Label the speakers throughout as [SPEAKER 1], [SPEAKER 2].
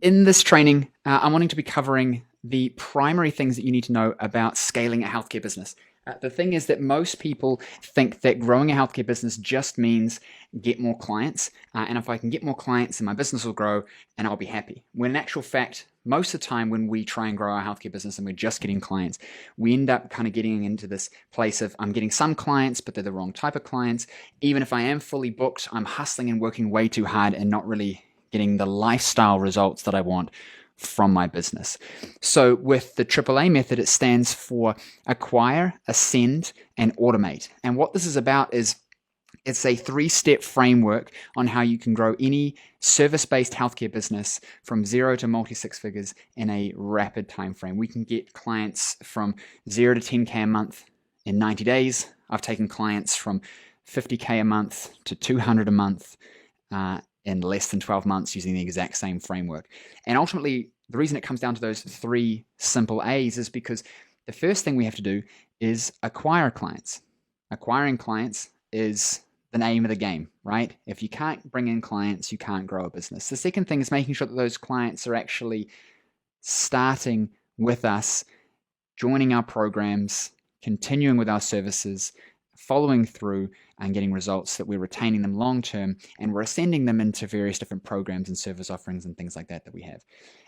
[SPEAKER 1] In this training, I'm wanting to be covering the primary things that you need to know about scaling a healthcare business. The thing is that most people think that growing a healthcare business just means get more clients, and if I can get more clients, then my business will grow and I'll be happy. When in actual fact, most of the time when we try and grow our healthcare business and we're just getting clients, we end up kind of getting into this place of I'm getting some clients, but they're the wrong type of clients. Even if I am fully booked, I'm hustling and working way too hard and not really getting the lifestyle results that I want from my business. So with the AAA method, it stands for acquire, ascend, and automate. And what this is about is it's a 3-step framework on how you can grow any service-based healthcare business from 0 to multi-six figures in a rapid time frame. We can get clients from 0 to 10K a month in 90 days. I've taken clients from 50K a month to 200 a month in less than 12 months using the exact same framework. And ultimately, the reason it comes down to those 3 simple A's is because the first thing we have to do is acquire clients. Acquiring clients is the name of the game, right? If you can't bring in clients, you can't grow a business. The second thing is making sure that those clients are actually starting with us, joining our programs, continuing with our services, following through and getting results, that we're retaining them long term and we're ascending them into various different programs and service offerings and things like that we have.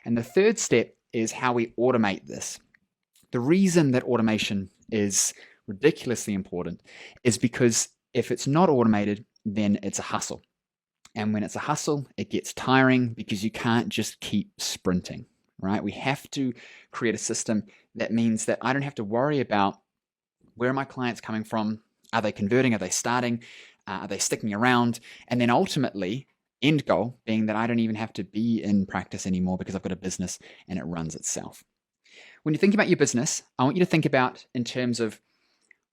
[SPEAKER 1] And the third step is how we automate this. The reason that automation is ridiculously important is because if it's not automated, then it's a hustle. And when it's a hustle, it gets tiring because you can't just keep sprinting, right? We have to create a system that means that I don't have to worry about where are my clients coming from. Are they converting? Are they starting? Are they sticking around? And then ultimately, end goal being that I don't even have to be in practice anymore because I've got a business and it runs itself. When you think about your business, I want you to think about in terms of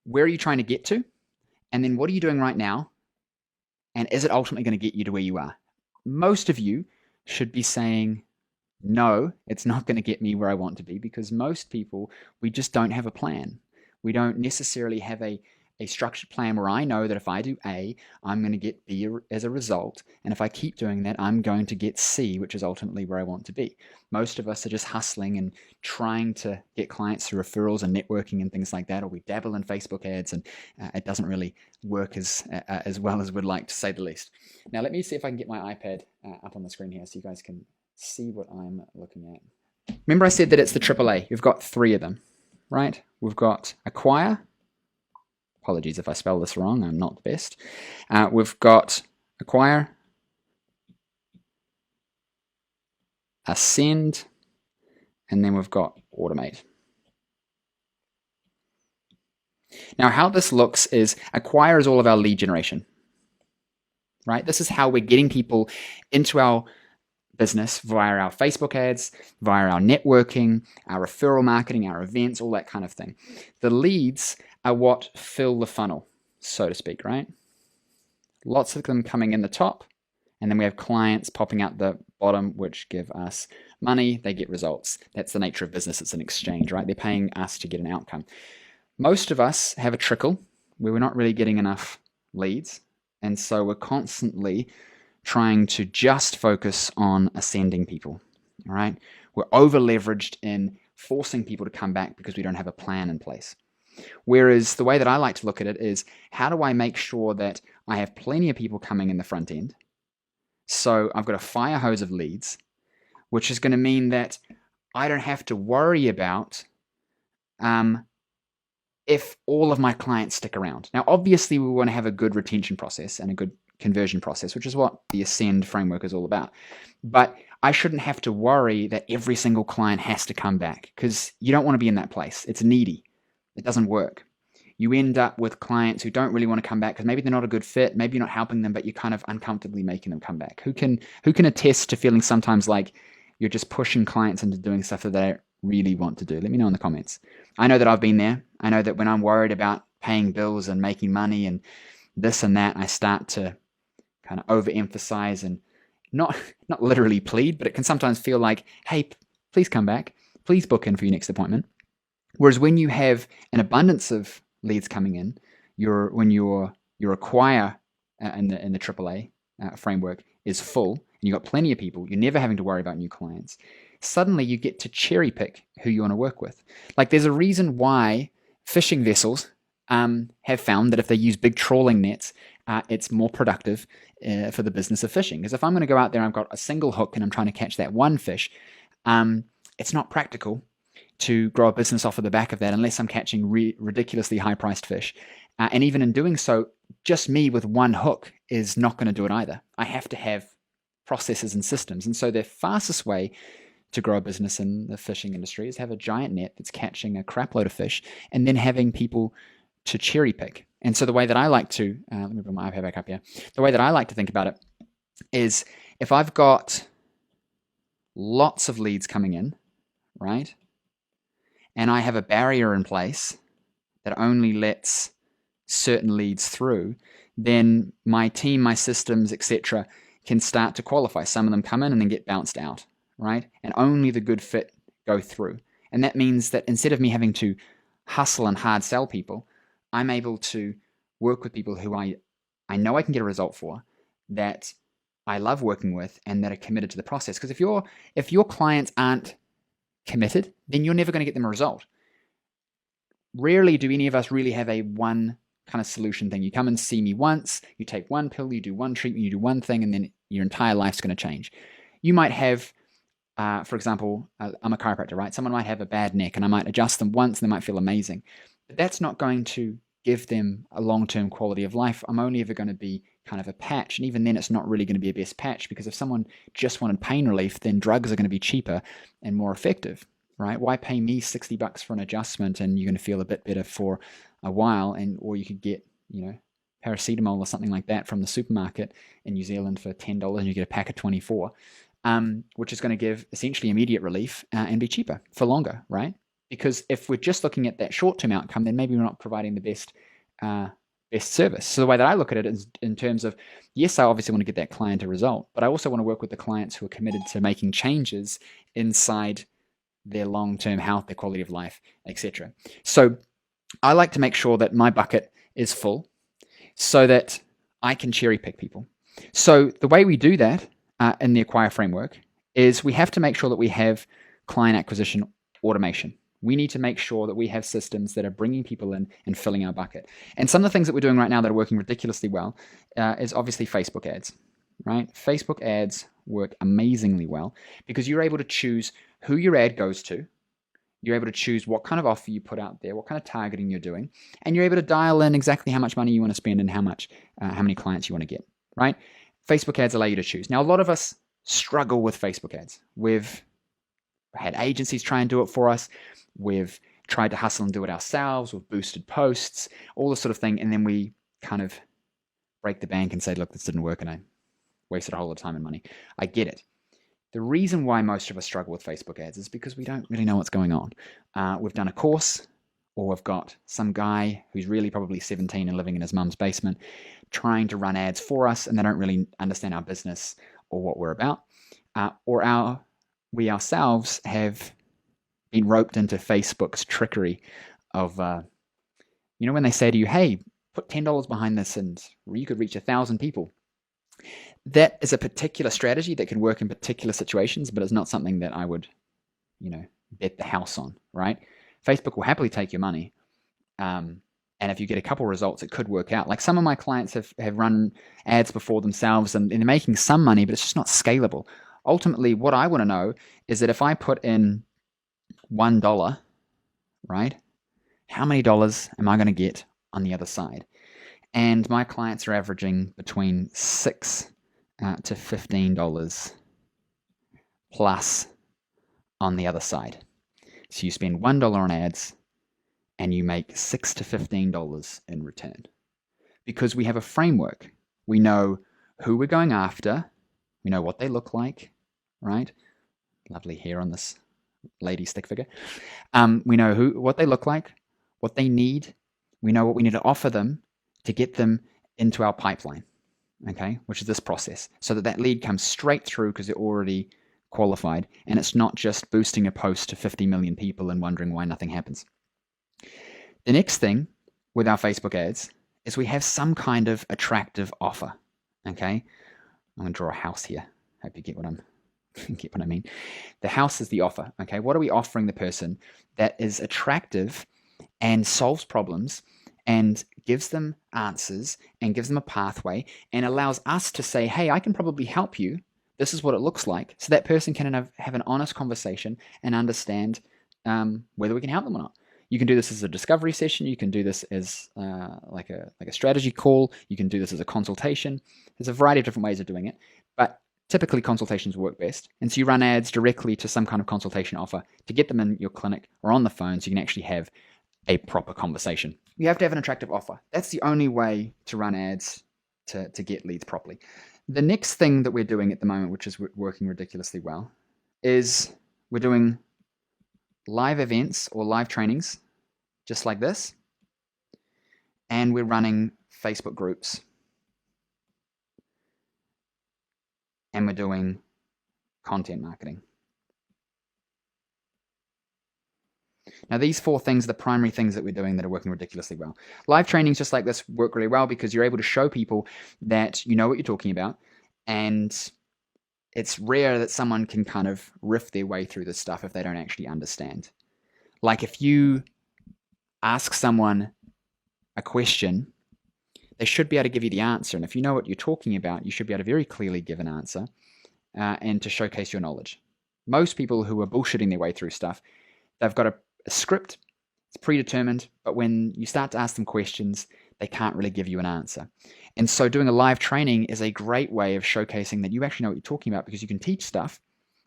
[SPEAKER 1] where are you trying to get to? And then what are you doing right now? And is it ultimately going to get you to where you are? Most of you should be saying, no, it's not going to get me where I want to be, because most people, we just don't have a plan. We don't necessarily have a structured plan where I know that if I do A, I'm going to get B as a result. And if I keep doing that, I'm going to get C, which is ultimately where I want to be. Most of us are just hustling and trying to get clients through referrals and networking and things like that, or we dabble in Facebook ads, and it doesn't really work as well as we'd like, to say the least. Now, let me see if I can get my iPad up on the screen here so you guys can see what I'm looking at. Remember I said that it's the AAA. We've got 3 of them, right? We've got acquire. Apologies if I spell this wrong, I'm not the best. We've got acquire, ascend, and then we've got automate. Now, how this looks is acquire is all of our lead generation, right? This is how we're getting people into our business via our Facebook ads, via our networking, our referral marketing, our events, all that kind of thing. The leads are what fill the funnel, so to speak, right? Lots of them coming in the top, and then we have clients popping out the bottom, which give us money. They get results. That's the nature of business. It's an exchange, right? They're paying us to get an outcome. Most of us have a trickle where we're not really getting enough leads, and so we're constantly trying to just focus on ascending people, all right? We're over-leveraged in forcing people to come back because we don't have a plan in place. Whereas the way that I like to look at it is, how do I make sure that I have plenty of people coming in the front end? So I've got a fire hose of leads, which is going to mean that I don't have to worry about if all of my clients stick around. Now, obviously, we want to have a good retention process and a good conversion process, which is what the Ascend framework is all about. But I shouldn't have to worry that every single client has to come back, because you don't want to be in that place. It's needy. It doesn't work. You end up with clients who don't really want to come back because maybe they're not a good fit. Maybe you're not helping them, but you're kind of uncomfortably making them come back. Who can attest to feeling sometimes like you're just pushing clients into doing stuff that they don't really want to do? Let me know in the comments. I know that I've been there. I know that when I'm worried about paying bills and making money and this and that, I start to kind of overemphasize and not literally plead, but it can sometimes feel like, hey, please come back. Please book in for your next appointment. Whereas when you have an abundance of leads coming in, when your acquire in the AAA framework is full and you've got plenty of people, you're never having to worry about new clients, suddenly you get to cherry pick who you want to work with. Like there's a reason why fishing vessels have found that if they use big trawling nets, it's more productive for the business of fishing. Because if I'm going to go out there, I've got a single hook and I'm trying to catch that one fish, it's not practical to grow a business off of the back of that unless I'm catching ridiculously high-priced fish. And even in doing so, just me with one hook is not going to do it either. I have to have processes and systems. And so the fastest way to grow a business in the fishing industry is have a giant net that's catching a crap load of fish and then having people to cherry pick. And so the way that I like to, let me bring my iPad back up here. The way that I like to think about it is if I've got lots of leads coming in, right? And I have a barrier in place that only lets certain leads through, then my team, my systems, etc., can start to qualify. Some of them come in and then get bounced out, right? And only the good fit go through. And that means that instead of me having to hustle and hard sell people, I'm able to work with people who I know I can get a result for, that I love working with, and that are committed to the process. Because if your clients aren't committed, then you're never going to get them a result. Rarely do any of us really have a one kind of solution thing. You come and see me once, you take one pill, you do one treatment, you do one thing, and then your entire life's going to change. You might have, for example, I'm a chiropractor, right? Someone might have a bad neck and I might adjust them once and they might feel amazing. But that's not going to give them a long-term quality of life. I'm only ever going to be kind of a patch. And even then, it's not really going to be a best patch, because if someone just wanted pain relief, then drugs are going to be cheaper and more effective, right? Why pay me $60 for an adjustment and you're going to feel a bit better for a while, or you could get, paracetamol or something like that from the supermarket in New Zealand for $10 and you get a pack of 24, which is going to give essentially immediate relief and be cheaper for longer, right? Because if we're just looking at that short-term outcome, then maybe we're not providing the best service. So the way that I look at it is in terms of, yes, I obviously want to get that client a result, but I also want to work with the clients who are committed to making changes inside their long-term health, their quality of life, etc. So I like to make sure that my bucket is full so that I can cherry pick people. So the way we do that in the Acquire framework is we have to make sure that we have client acquisition automation. We need to make sure that we have systems that are bringing people in and filling our bucket. And some of the things that we're doing right now that are working ridiculously well is obviously Facebook ads, right? Facebook ads work amazingly well because you're able to choose who your ad goes to. You're able to choose what kind of offer you put out there, what kind of targeting you're doing, and you're able to dial in exactly how much money you want to spend and how many clients you want to get, right? Facebook ads allow you to choose. Now, a lot of us struggle with Facebook ads. We've had agencies try and do it for us. We've tried to hustle and do it ourselves with boosted posts, all this sort of thing, and then we kind of break the bank and say, look, this didn't work and I wasted a whole lot of time and money. I get it. The reason why most of us struggle with Facebook ads is because we don't really know what's going on. We've done a course, or we've got some guy who's really probably 17 and living in his mum's basement trying to run ads for us, and they don't really understand our business or what we're about. We ourselves have been roped into Facebook's trickery of, when they say to you, hey, put $10 behind this and you could reach 1,000 people. That is a particular strategy that can work in particular situations, but it's not something that I would, bet the house on, right? Facebook will happily take your money. And if you get a couple results, it could work out. Like some of my clients have run ads before themselves and they're making some money, but it's just not scalable. Ultimately, what I want to know is that if I put in $1, right, how many dollars am I going to get on the other side? And my clients are averaging between $6 to $15 plus on the other side. So you spend $1 on ads and you make $6 to $15 in return. Because we have a framework. We know who we're going after. We know what they look like, right? Lovely hair on this lady stick figure. We know what they look like, what they need. We know what we need to offer them to get them into our pipeline, okay, which is this process, so that lead comes straight through because they're already qualified, and it's not just boosting a post to 50 million people and wondering why nothing happens. The next thing with our Facebook ads is we have some kind of attractive offer, okay? I'm going to draw a house here. Hope you get what I mean. The house is the offer. Okay, what are we offering the person that is attractive and solves problems and gives them answers and gives them a pathway and allows us to say, hey, I can probably help you. This is what it looks like. So that person can have an honest conversation and understand whether we can help them or not. You can do this as a discovery session. You can do this as like a strategy call. You can do this as a consultation. There's a variety of different ways of doing it, but typically consultations work best. And so you run ads directly to some kind of consultation offer to get them in your clinic or on the phone so you can actually have a proper conversation. You have to have an attractive offer. That's the only way to run ads to get leads properly. The next thing that we're doing at the moment, which is working ridiculously well, is we're doing live events or live trainings just like this, and we're running Facebook groups, and we're doing content marketing. Now, these 4 things are the primary things that we're doing that are working ridiculously well. Live trainings just like this work really well because you're able to show people that you know what you're talking about, and it's rare that someone can kind of riff their way through this stuff if they don't actually understand. Like if you ask someone a question, they should be able to give you the answer. And if you know what you're talking about, you should be able to very clearly give an answer and to showcase your knowledge. Most people who are bullshitting their way through stuff, they've got a script, it's predetermined, but when you start to ask them questions, they can't really give you an answer. And so doing a live training is a great way of showcasing that you actually know what you're talking about because you can teach stuff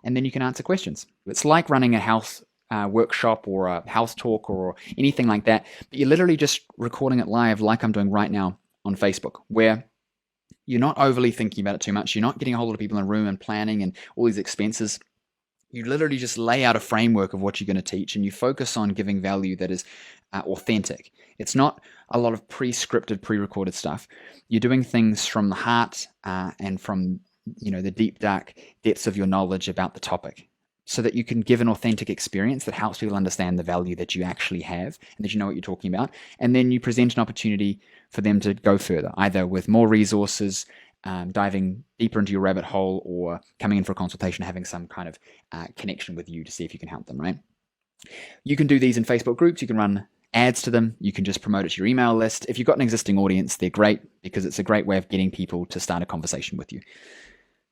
[SPEAKER 1] and then you can answer questions. It's like running a house workshop or a house talk or anything like that, but you're literally just recording it live like I'm doing right now on Facebook, where you're not overly thinking about it too much. You're not getting a whole lot of people in a room and planning and all these expenses. You literally just lay out a framework of what you're going to teach and you focus on giving value that is authentic. It's not a lot of pre-scripted, pre-recorded stuff. You're doing things from the heart and from the deep, dark depths of your knowledge about the topic, so that you can give an authentic experience that helps people understand the value that you actually have and that you know what you're talking about. And then you present an opportunity for them to go further, either with more resources, diving deeper into your rabbit hole, or coming in for a consultation, having some kind of connection with you to see if you can help them, right? You can do these in Facebook groups. You can run ads to them. You can just promote it to your email list. If you've got an existing audience, they're great because it's a great way of getting people to start a conversation with you.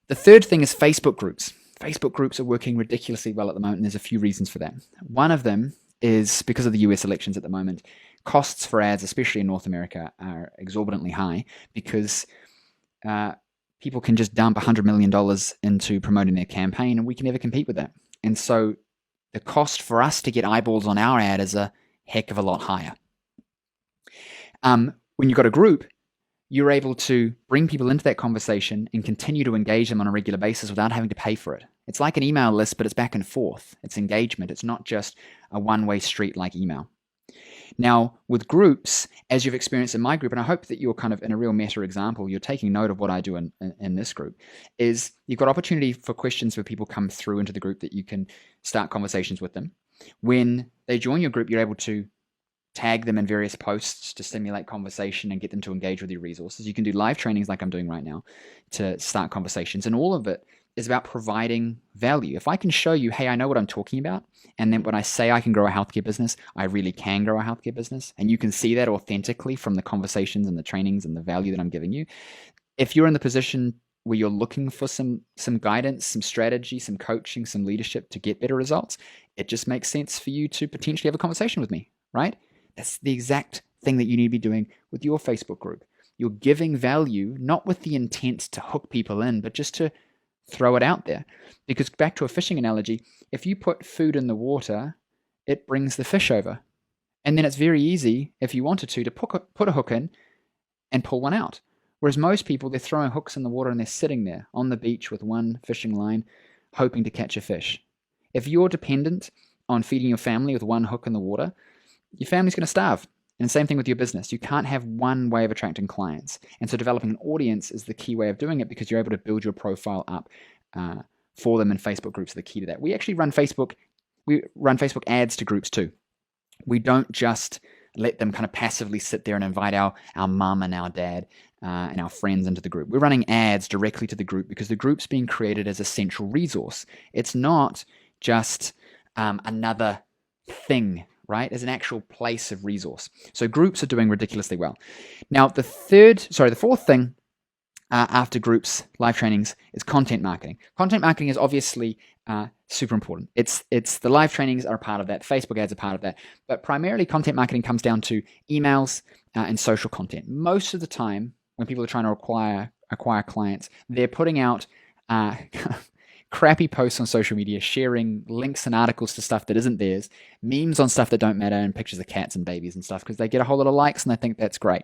[SPEAKER 1] The third thing is Facebook groups. Facebook groups are working ridiculously well at the moment, and there's a few reasons for that. One of them is because of the US elections at the moment. Costs for ads, especially in North America, are exorbitantly high because people can just dump $100 million into promoting their campaign, and we can never compete with that. And so the cost for us to get eyeballs on our ad is a heck of a lot higher. When you've got a group, you're able to bring people into that conversation and continue to engage them on a regular basis without having to pay for it. It's like an email list, but it's back and forth. It's engagement. It's not just a one-way street like email. Now, with groups, as you've experienced in my group, and I hope that you're kind of in a real meta example, you're taking note of what I do in this group, is you've got opportunity for questions where people come through into the group that you can start conversations with them. When they join your group, you're able to tag them in various posts to stimulate conversation and get them to engage with your resources. You can do live trainings like I'm doing right now to start conversations, and all of it is about providing value. If I can show you, hey, I know what I'm talking about, and then when I say I can grow a healthcare business, I really can grow a healthcare business, and you can see that authentically from the conversations and the trainings and the value that I'm giving you. If you're in the position where you're looking for some guidance, some strategy, some coaching, some leadership to get better results, it just makes sense for you to potentially have a conversation with me, right? That's the exact thing that you need to be doing with your Facebook group. You're giving value, not with the intent to hook people in, but just to throw it out there. Because back to a fishing analogy, if you put food in the water, it brings the fish over. And then it's very easy, if you wanted to put a hook in and pull one out. Whereas most people, they're throwing hooks in the water and they're sitting there on the beach with one fishing line, hoping to catch a fish. If you're dependent on feeding your family with one hook in the water, your family's going to starve. And same thing with your business. You can't have one way of attracting clients. And so developing an audience is the key way of doing it, because you're able to build your profile up for them, and Facebook groups are the key to that. We actually run Facebook ads to groups too. We don't just let them kind of passively sit there and invite our mum and our dad and our friends into the group. We're running ads directly to the group because the group's being created as a central resource. It's not just another thing, right? As an actual place of resource. So groups are doing ridiculously well. Now, the fourth thing after groups, live trainings, is content marketing. Content marketing is obviously super important. It's the live trainings are a part of that. Facebook ads are part of that. But primarily content marketing comes down to emails and social content. Most of the time, when people are trying to acquire clients, they're putting out crappy posts on social media, sharing links and articles to stuff that isn't theirs, memes on stuff that don't matter, and pictures of cats and babies and stuff because they get a whole lot of likes and they think that's great.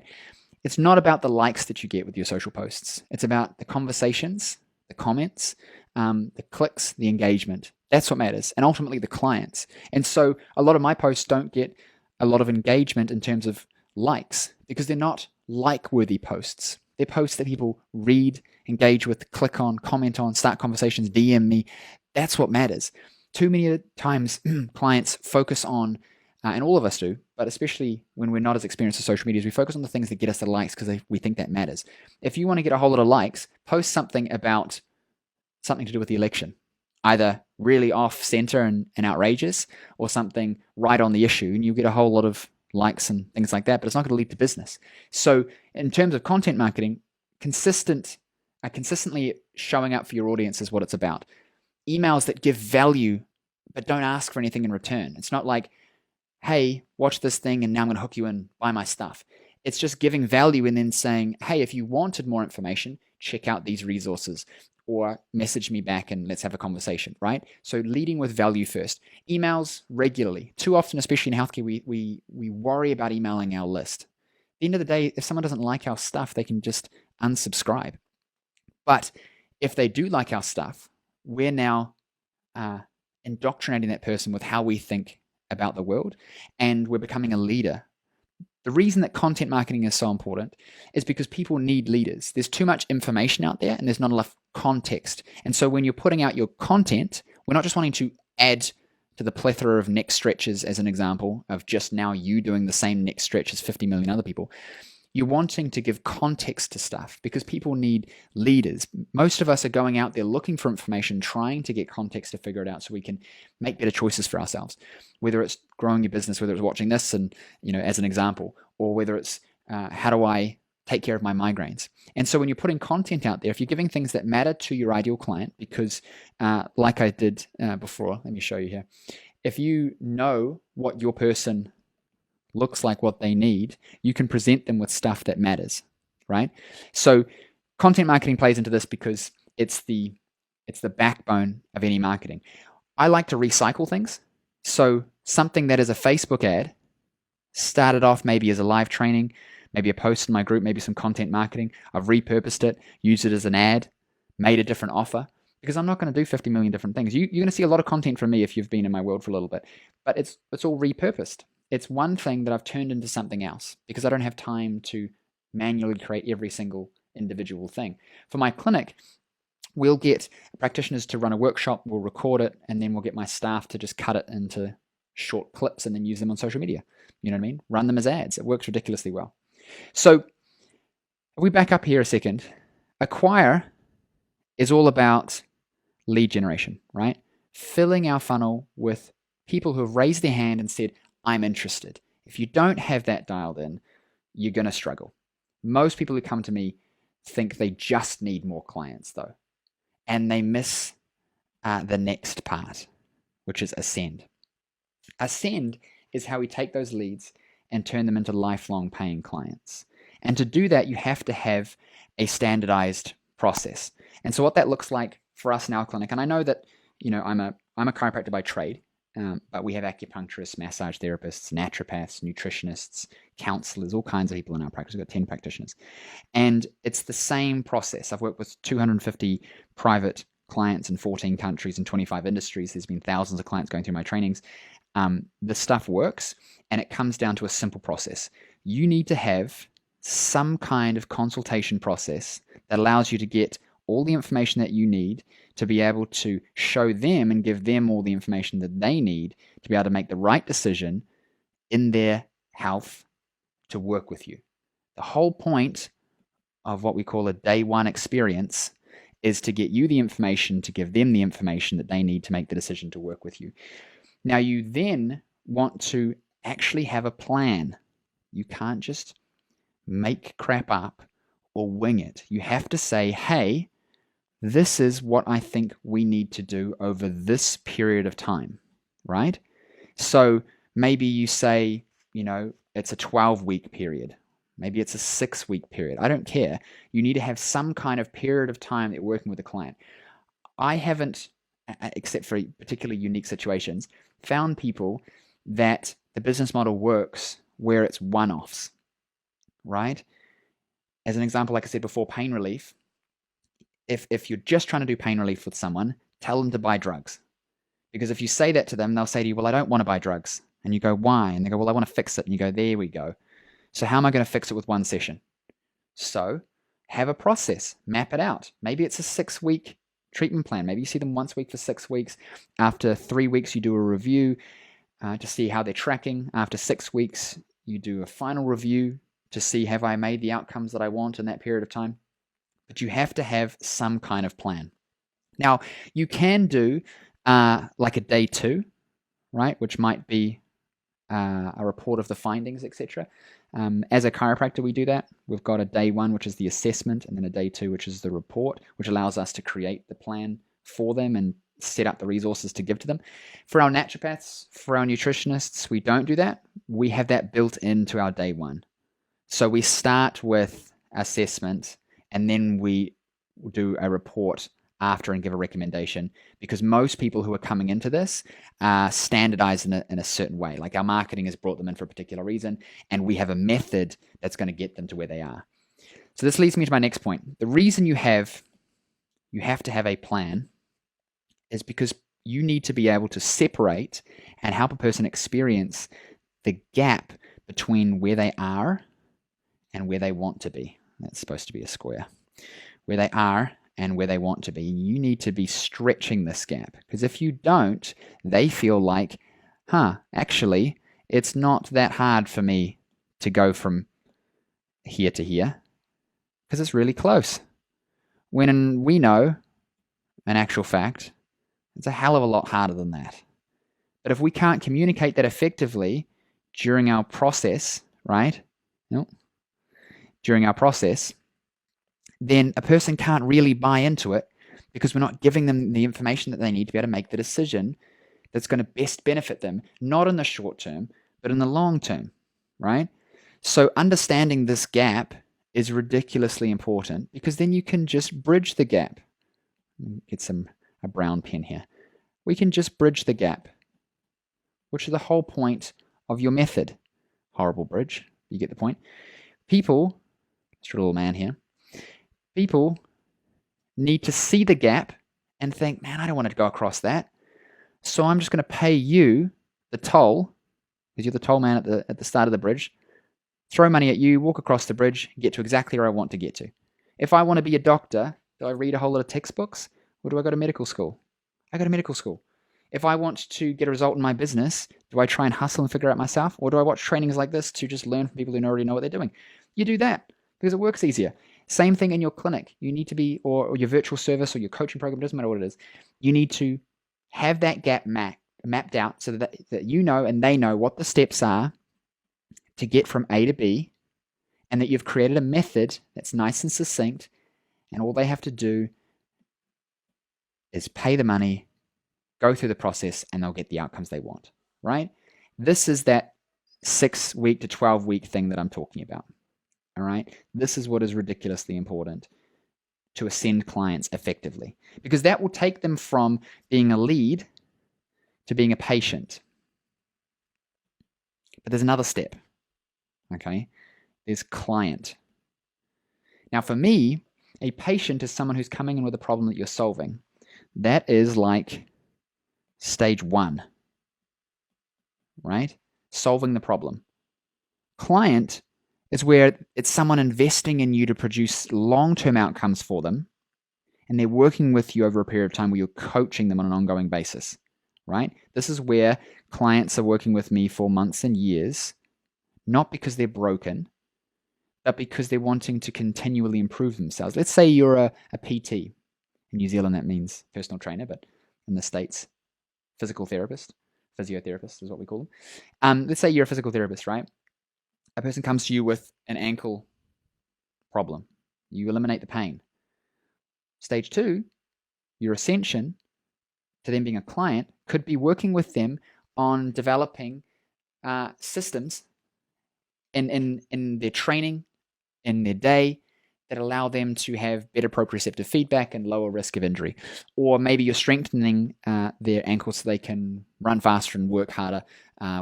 [SPEAKER 1] It's not about the likes that you get with your social posts. It's about the conversations, the comments, the clicks, the engagement. That's what matters, and ultimately the clients. And so a lot of my posts don't get a lot of engagement in terms of likes because they're not like-worthy posts. They're posts that people read, engage with, click on, comment on, start conversations, DM me. That's what matters. Too many times clients focus on, and all of us do, but especially when we're not as experienced with social media, we focus on the things that get us the likes because we think that matters. If you want to get a whole lot of likes, post something about something to do with the election, either really off-center and outrageous or something right on the issue, and you'll get a whole lot of likes and things like that, but it's not going to lead to business. So in terms of content marketing, consistently showing up for your audience is what it's about. Emails that give value but don't ask for anything in return. It's not like, hey, watch this thing and now I'm going to hook you in, buy my stuff. It's just giving value and then saying, hey, if you wanted more information, check out these resources or message me back and let's have a conversation, right? So leading with value first. Emails regularly. Too often, especially in healthcare, we worry about emailing our list. At the end of the day, if someone doesn't like our stuff, they can just unsubscribe. But if they do like our stuff, we're now indoctrinating that person with how we think about the world, and we're becoming a leader. The reason that content marketing is so important is because people need leaders. There's too much information out there and there's not enough context. And so when you're putting out your content, we're not just wanting to add to the plethora of neck stretches as an example of just now you doing the same neck stretch as 50 million other people. You're wanting to give context to stuff because people need leaders. Most of us are going out there looking for information, trying to get context to figure it out so we can make better choices for ourselves. Whether it's growing your business, whether it's watching this and, as an example, or whether it's how do I take care of my migraines. And so when you're putting content out there, if you're giving things that matter to your ideal client, because like I did before, let me show you here. If you know what your person looks like, what they need, you can present them with stuff that matters, right? So content marketing plays into this because it's the backbone of any marketing. I like to recycle things. So something that is a Facebook ad started off maybe as a live training, maybe a post in my group, maybe some content marketing. I've repurposed it, used it as an ad, made a different offer, because I'm not going to do 50 million different things. You're going to see a lot of content from me if you've been in my world for a little bit, but it's all repurposed. It's one thing that I've turned into something else because I don't have time to manually create every single individual thing. For my clinic, we'll get practitioners to run a workshop, we'll record it, and then we'll get my staff to just cut it into short clips and then use them on social media. You know what I mean? Run them as ads. It works ridiculously well. So if we back up here a second, Acquire is all about lead generation, right? Filling our funnel with people who have raised their hand and said, I'm interested. If you don't have that dialed in, you're going to struggle. Most people who come to me think they just need more clients though, and they miss the next part, which is ascend. Ascend is how we take those leads and turn them into lifelong paying clients. And to do that, you have to have a standardized process. And so what that looks like for us in our clinic, and I know that, I'm a chiropractor by trade, but we have acupuncturists, massage therapists, naturopaths, nutritionists, counselors, all kinds of people in our practice. We've got 10 practitioners. And it's the same process. I've worked with 250 private clients in 14 countries and 25 industries. There's been thousands of clients going through my trainings. The stuff works, and it comes down to a simple process. You need to have some kind of consultation process that allows you to get all the information that you need to be able to show them and give them all the information that they need to be able to make the right decision in their health to work with you. The whole point of what we call a day one experience is to get you the information, to give them the information that they need to make the decision to work with you. Now, you then want to actually have a plan. You can't just make crap up or wing it. You have to say, hey, this is what I think we need to do over this period of time, right? So maybe you say, it's a 12-week period. Maybe it's a 6-week period. I don't care. You need to have some kind of period of time that you're working with a client. I haven't, except for particularly unique situations, found people that the business model works where it's one-offs, right? As an example, like I said before, pain relief. If you're just trying to do pain relief with someone, tell them to buy drugs. Because if you say that to them, they'll say to you, well, I don't want to buy drugs. And you go, why? And they go, well, I want to fix it. And you go, there we go. So how am I going to fix it with one session? So have a process, map it out. Maybe it's a 6-week treatment plan. Maybe you see them once a week for 6 weeks. After 3 weeks, you do a review to see how they're tracking. After 6 weeks, you do a final review to see, have I made the outcomes that I want in that period of time? But you have to have some kind of plan. Now, you can do like a day 2, right, which might be a report of the findings, etc. As a chiropractor, we do that. We've got a day 1, which is the assessment, and then a day 2, which is the report, which allows us to create the plan for them and set up the resources to give to them. For our naturopaths, for our nutritionists, we don't do that. We have that built into our day 1. So we start with assessment, and then we do a report after and give a recommendation, because most people who are coming into this are standardized in a certain way. Like our marketing has brought them in for a particular reason, and we have a method that's going to get them to where they are. So this leads me to my next point. The reason you have to have a plan is because you need to be able to separate and help a person experience the gap between where they are and where they want to be. That's supposed to be a square. Where they are and where they want to be. You need to be stretching this gap, because if you don't, they feel like, actually, it's not that hard for me to go from here to here, because it's really close. When we know, in actual fact, it's a hell of a lot harder than that. But if we can't communicate that effectively during our process, right? During our process, then a person can't really buy into it, because we're not giving them the information that they need to be able to make the decision that's going to best benefit them, not in the short term, but in the long term, right? So understanding this gap is ridiculously important, because then you can just bridge the gap. Get a brown pen here. We can just bridge the gap, which is the whole point of your method. Horrible bridge. You get the point. People, just a little man here, people need to see the gap and think, man, I don't want to go across that. So I'm just going to pay you the toll, because you're the toll man at the start of the bridge, throw money at you, walk across the bridge, get to exactly where I want to get to. If I want to be a doctor, do I read a whole lot of textbooks, or do I go to medical school? I go to medical school. If I want to get a result in my business, do I try and hustle and figure it out myself, or do I watch trainings like this to just learn from people who already know what they're doing? You do that because it works easier. Same thing in your clinic. You need to be, or your virtual service or your coaching program, doesn't matter what it is. You need to have that gap mapped out so that you know and they know what the steps are to get from A to B, and that you've created a method that's nice and succinct, and all they have to do is pay the money, go through the process, and they'll get the outcomes they want, right? This is that 6-week to 12-week thing that I'm talking about. All right. This is what is ridiculously important to ascend clients effectively, because that will take them from being a lead to being a patient. But there's another step. Okay. There's client. Now, for me, a patient is someone who's coming in with a problem that you're solving. That is like stage 1, right? Solving the problem. Client is where it's someone investing in you to produce long-term outcomes for them, and they're working with you over a period of time where you're coaching them on an ongoing basis, right? This is where clients are working with me for months and years, not because they're broken, but because they're wanting to continually improve themselves. Let's say you're a PT. In New Zealand, that means personal trainer, but in the States, physical therapist, physiotherapist is what we call them. Let's say you're a physical therapist, right? A person comes to you with an ankle problem. You eliminate the pain. Stage 2, your ascension to them being a client could be working with them on developing systems in their training, in their day, that allow them to have better proprioceptive feedback and lower risk of injury. Or maybe you're strengthening their ankles so they can run faster and work harder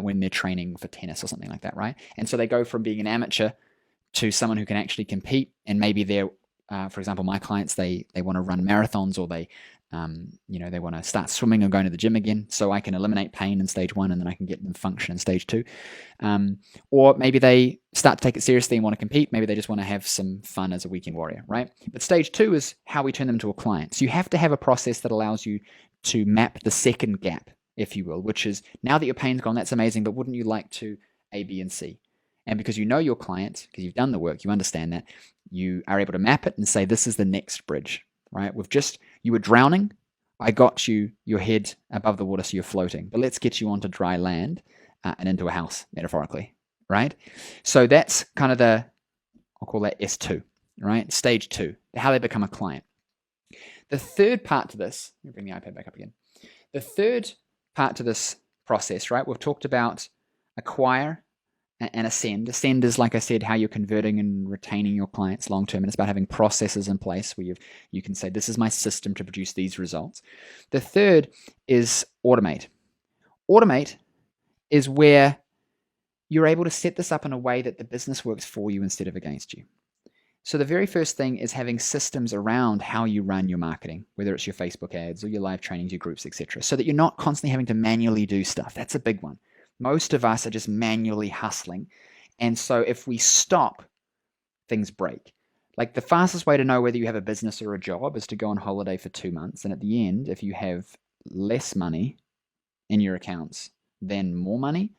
[SPEAKER 1] when they're training for tennis or something like that, right? And so they go from being an amateur to someone who can actually compete, and maybe they're, for example, my clients, they want to run marathons, or they want to start swimming or going to the gym again, so I can eliminate pain in stage 1 and then I can get them function in stage 2. Or maybe they start to take it seriously and want to compete. Maybe they just want to have some fun as a weekend warrior, right? But stage 2 is how we turn them to a client. So you have to have a process that allows you to map the second gap, if you will, which is, now that your pain's gone, that's amazing, but wouldn't you like to A, B, and C? And because you know your client, because you've done the work, you understand that, you are able to map it and say, this is the next bridge, right? You were drowning. I got you your head above the water so you're floating. But let's get you onto dry land and into a house, metaphorically, right? So that's kind of I'll call that S2, right? Stage 2, how they become a client. The third part to this, let me bring the iPad back up again. The third part to this process, right? We've talked about acquire and ascend. Ascend is, like I said, how you're converting and retaining your clients long term, and it's about having processes in place where you can say, this is my system to produce these results. The third is automate. Automate is where you're able to set this up in a way that the business works for you instead of against you. So the very first thing is having systems around how you run your marketing, whether it's your Facebook ads or your live trainings, your groups, etc., so that you're not constantly having to manually do stuff. That's a big one. Most of us are just manually hustling. And so if we stop, things break. Like, the fastest way to know whether you have a business or a job is to go on holiday for 2 months. And at the end, if you have less money in your accounts than more money,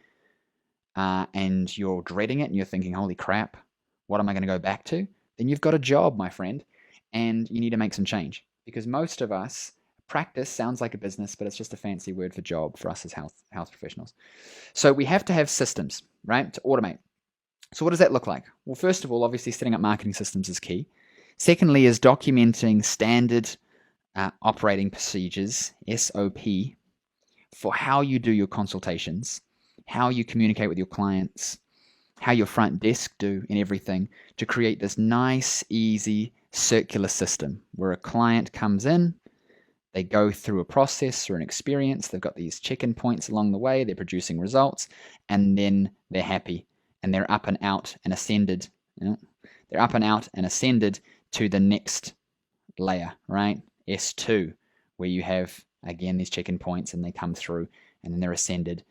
[SPEAKER 1] and you're dreading it and you're thinking, holy crap, what am I going to go back to? Then you've got a job, my friend, and you need to make some change. Because most of us, practice sounds like a business, but it's just a fancy word for job for us as health professionals. So we have to have systems, right, to automate. So what does that look like? Well, first of all, obviously setting up marketing systems is key. Secondly is documenting standard operating procedures, SOP, for how you do your consultations, how you communicate with your clients, how your front desk do, and everything, to create this nice, easy, circular system where a client comes in, they go through a process or an experience, they've got these check-in points along the way, they're producing results, and then they're happy, and they're up and out and ascended. They're up and out and ascended to the next layer, right? S2, where you have, again, these check-in points, and they come through, and then they're ascended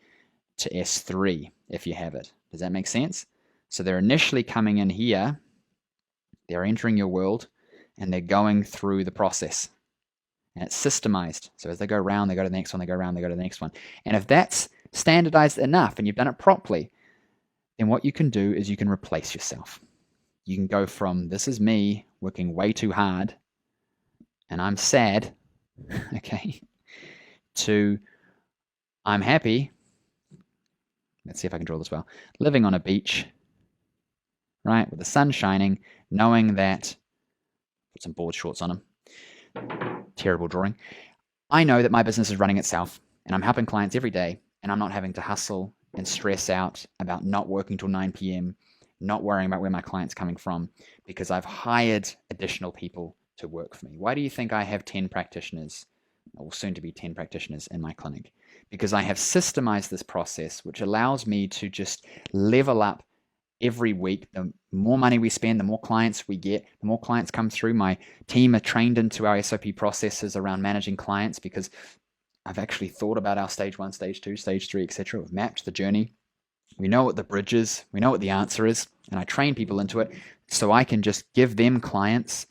[SPEAKER 1] to S3, if you have it. Does that make sense? So they're initially coming in here, they're entering your world, and they're going through the process. And it's systemized. So as they go around, they go to the next one, they go around, they go to the next one. And if that's standardized enough and you've done it properly, then what you can do is you can replace yourself. You can go from, this is me working way too hard and I'm sad, okay, to I'm happy. Let's see if I can draw this well. Living on a beach, right, with the sun shining, knowing that, put some board shorts on them. Terrible drawing. I know that my business is running itself and I'm helping clients every day, and I'm not having to hustle and stress out about not working till 9 p.m., not worrying about where my client's coming from, because I've hired additional people to work for me. Why do you think I have 10 practitioners, or soon to be 10 practitioners in my clinic? Because I have systemized this process, which allows me to just level up every week. The more money we spend, the more clients we get, the more clients come through. My team are trained into our SOP processes around managing clients, because I've actually thought about our stage 1, stage 2, stage 3, etc. We've mapped the journey. We know what the bridge is. We know what the answer is. And I train people into it so I can just give them clients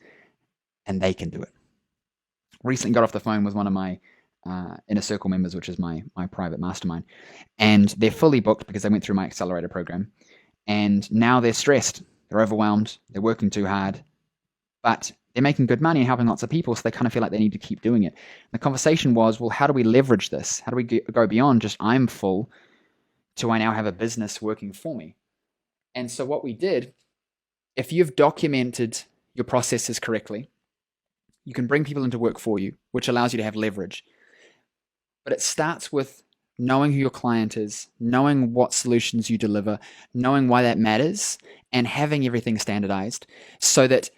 [SPEAKER 1] and they can do it. Recently got off the phone with one of my Inner Circle members, which is my private mastermind. And they're fully booked because they went through my accelerator program. And now they're stressed they're overwhelmed, they're working too hard, but they're making good money and helping lots of people, so they kind of feel like they need to keep doing it. And the conversation was, well, how do we leverage this? How do we go beyond just I'm full to I now have a business working for me? And so what we did, if you've documented your processes correctly, you can bring people into work for you, which allows you to have leverage. But it starts with knowing who your client is, knowing what solutions you deliver, knowing why that matters, and having everything standardized so that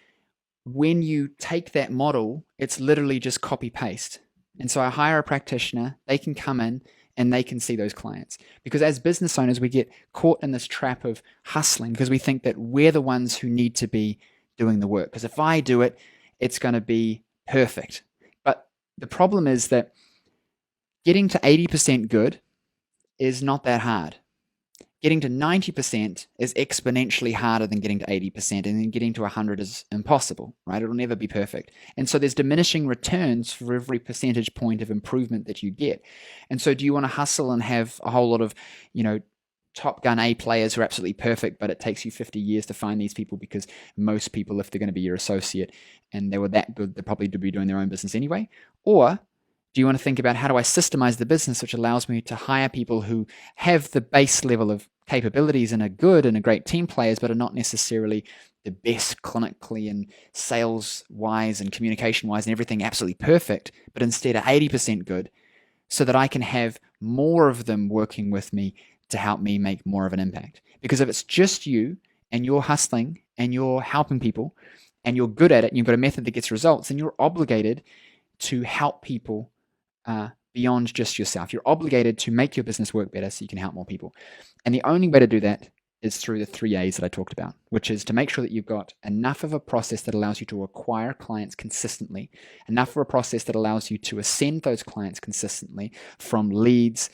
[SPEAKER 1] when you take that model, it's literally just copy paste. And so I hire a practitioner, they can come in and they can see those clients. Because as business owners, we get caught in this trap of hustling because we think that we're the ones who need to be doing the work. Because if I do it, it's going to be perfect. But the problem is that getting to 80% good is not that hard. Getting to 90% is exponentially harder than getting to 80%, and then getting to 100 is impossible, right? It'll never be perfect. And so there's diminishing returns for every percentage point of improvement that you get. And so do you want to hustle and have a whole lot of, Top Gun A players who are absolutely perfect, but it takes you 50 years to find these people because most people, if they're going to be your associate and they were that good, they'd probably be doing their own business anyway? Or do you want to think about how do I systemize the business, which allows me to hire people who have the base level of capabilities and are good and are great team players, but are not necessarily the best clinically and sales-wise and communication-wise and everything absolutely perfect, but instead are 80% good, so that I can have more of them working with me to help me make more of an impact? Because if it's just you and you're hustling and you're helping people and you're good at it and you've got a method that gets results, then you're obligated to help people beyond just yourself. You're obligated to make your business work better so you can help more people. And the only way to do that is through the 3 A's that I talked about, which is to make sure that you've got enough of a process that allows you to acquire clients consistently, enough of a process that allows you to ascend those clients consistently from leads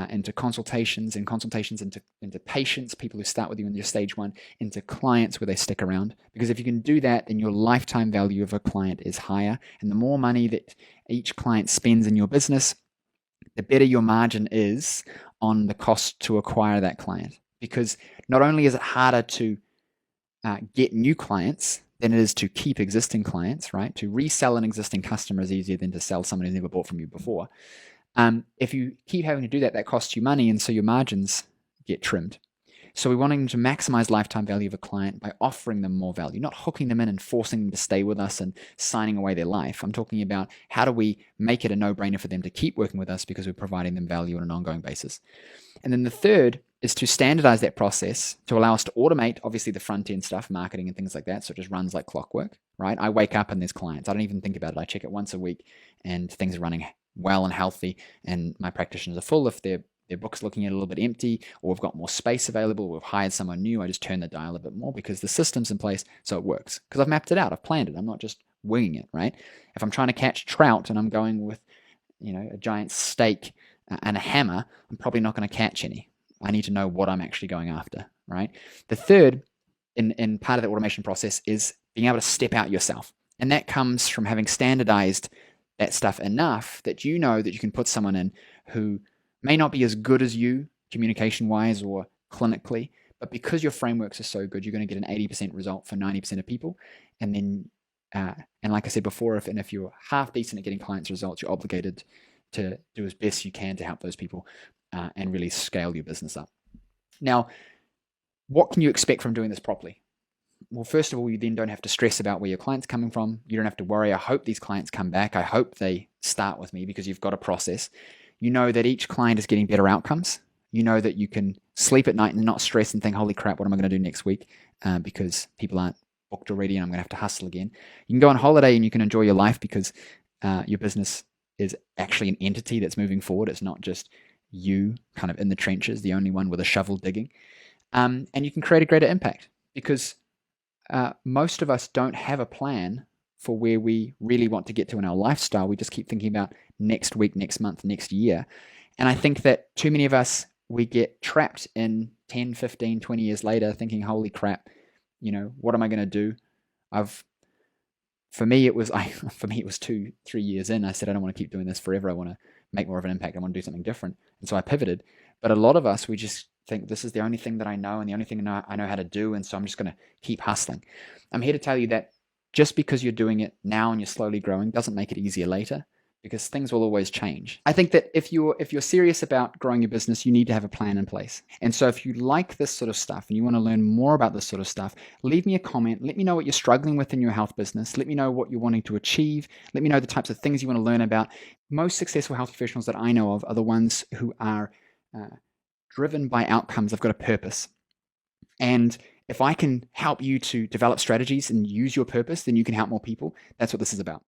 [SPEAKER 1] into consultations, and consultations into patients, people who start with you in your stage 1, into clients where they stick around. Because if you can do that, then your lifetime value of a client is higher. And the more money that each client spends in your business, the better your margin is on the cost to acquire that client. Because not only is it harder to get new clients than it is to keep existing clients, right? To resell an existing customer is easier than to sell someone who's never bought from you before. If you keep having to do that, that costs you money, and so your margins get trimmed. So we're wanting to maximize lifetime value of a client by offering them more value, not hooking them in and forcing them to stay with us and signing away their life. I'm talking about how do we make it a no-brainer for them to keep working with us because we're providing them value on an ongoing basis. And then the third is to standardize that process to allow us to automate, obviously, the front-end stuff, marketing and things like that, so it just runs like clockwork, right? I wake up and there's clients. I don't even think about it. I check it once a week and things are running well and healthy, and my practitioners are full. If their book's looking a little bit empty, or we've got more space available, we've hired someone new, I just turn the dial a bit more because the system's in place, so it works. Because I've mapped it out, I've planned it. I'm not just winging it, right? If I'm trying to catch trout and I'm going with, a giant stake and a hammer, I'm probably not going to catch any. I need to know what I'm actually going after, right? The third in part of the automation process is being able to step out yourself. And that comes from having standardized that stuff enough that you know that you can put someone in who may not be as good as you communication-wise or clinically, but because your frameworks are so good, you're going to get an 80% result for 90% of people. And then, and like I said before, if you're half decent at getting clients results, you're obligated to do as best you can to help those people and really scale your business up. Now, what can you expect from doing this properly? Well, first of all, you then don't have to stress about where your client's coming from. You don't have to worry, I hope these clients come back. I hope they start with me, because you've got a process. You know that each client is getting better outcomes. You know that you can sleep at night and not stress and think, holy crap, what am I going to do next week? Because people aren't booked already and I'm going to have to hustle again. You can go on holiday and you can enjoy your life because your business is actually an entity that's moving forward. It's not just you kind of in the trenches, the only one with a shovel digging. And you can create a greater impact because most of us don't have a plan for where we really want to get to in our lifestyle. We just keep thinking about next week, next month, next year. And I think that too many of us, we get trapped in 10, 15, 20 years later thinking, holy crap, what am I going to do? For me, it was 2-3 years in. I said, I don't want to keep doing this forever. I want to make more of an impact. I want to do something different. And so I pivoted. But a lot of us, we just think this is the only thing that I know and the only thing I know how to do, and so I'm just going to keep hustling. I'm here to tell you that just because you're doing it now and you're slowly growing doesn't make it easier later, because things will always change. I think that if you're serious about growing your business, you need to have a plan in place. And so if you like this sort of stuff and you want to learn more about this sort of stuff, leave me a comment. Let me know what you're struggling with in your health business. Let me know what you're wanting to achieve. Let me know the types of things you want to learn about. Most successful health professionals that I know of are the ones who are driven by outcomes. They've got a purpose. And if I can help you to develop strategies and use your purpose, then you can help more people. That's what this is about.